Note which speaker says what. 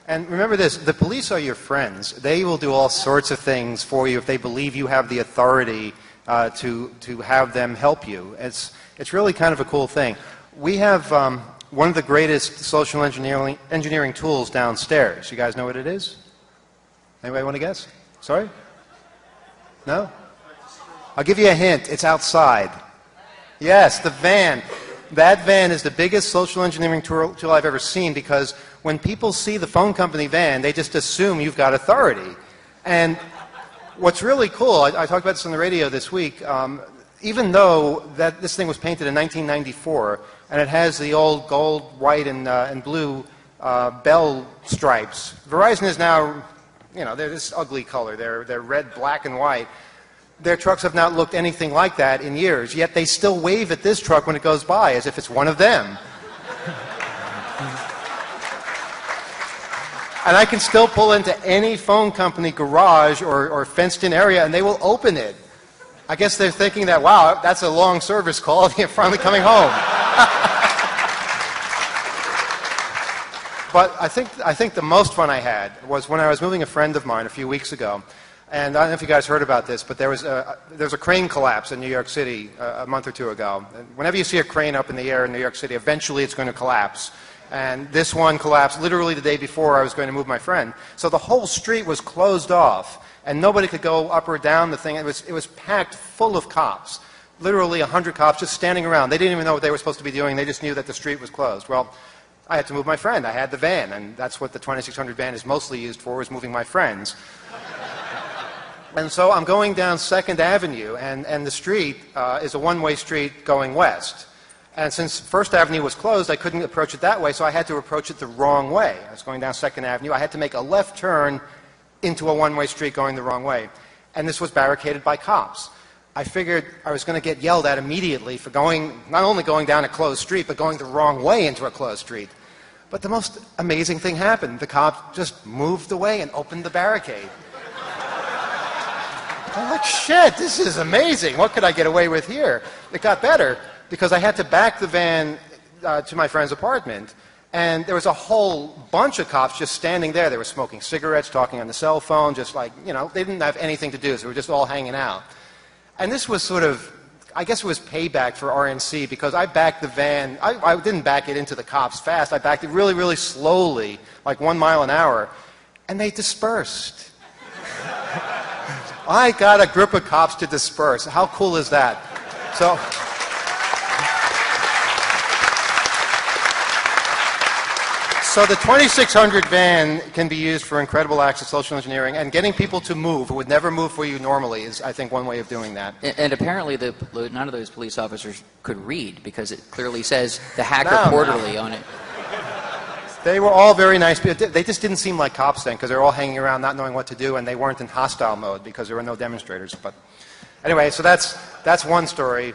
Speaker 1: And remember this, the police are your friends. They will do all sorts of things for you if they believe you have the authority to have them help you. It's really kind of a cool thing. We have one of the greatest social engineering tools downstairs. You guys know what it is? Anybody want to guess? Sorry? No? I'll give you a hint. It's outside. Yes, the van. That van is the biggest social engineering tool I've ever seen, because when people see the phone company van, they just assume you've got authority. And what's really cool, I talked about this on the radio this week, even though this thing was painted in 1994, and it has the old gold, white, and blue bell stripes, Verizon is now, they're this ugly color. They're red, black, and white. Their trucks have not looked anything like that in years, yet they still wave at this truck when it goes by as if it's one of them. And I can still pull into any phone company garage or fenced-in area, and they will open it. I guess they're thinking that, wow, that's a long service call, and you're finally coming home. But I think the most fun I had was when I was moving a friend of mine a few weeks ago. And I don't know if you guys heard about this, but there was a crane collapse in New York City a month or two ago. And whenever you see a crane up in the air in New York City, eventually it's going to collapse. And this one collapsed literally the day before I was going to move my friend. So the whole street was closed off, and nobody could go up or down the thing. It was packed full of cops, literally 100 cops just standing around. They didn't even know what they were supposed to be doing. They just knew that the street was closed. Well, I had to move my friend. I had the van, and that's what the 2600 van is mostly used for, is moving my friends. And so I'm going down 2nd Avenue, and the street is a one-way street going west. And since 1st Avenue was closed, I couldn't approach it that way, so I had to approach it the wrong way. I was going down 2nd Avenue. I had to make a left turn into a one-way street going the wrong way. And this was barricaded by cops. I figured I was going to get yelled at immediately for not only going down a closed street, but going the wrong way into a closed street. But the most amazing thing happened. The cop just moved away and opened the barricade. I'm like, shit, this is amazing. What could I get away with here? It got better, because I had to back the van to my friend's apartment, and there was a whole bunch of cops just standing there. They were smoking cigarettes, talking on the cell phone, just like, they didn't have anything to do, so they were just all hanging out. And this was sort of, I guess it was payback for RNC, because I backed the van, I didn't back it into the cops fast, I backed it really, really slowly, like 1 mile an hour, and they dispersed. I got a group of cops to disperse. How cool is that? So the 2600 van can be used for incredible acts of social engineering, and getting people to move who would never move for you normally is, I think, one way of doing that.
Speaker 2: And apparently none of those police officers could read, because it clearly says the Hacker Quarterly on it.
Speaker 1: They were all very nice people. They just didn't seem like cops then, because they were all hanging around not knowing what to do, and they weren't in hostile mode because there were no demonstrators. But anyway, so that's one story.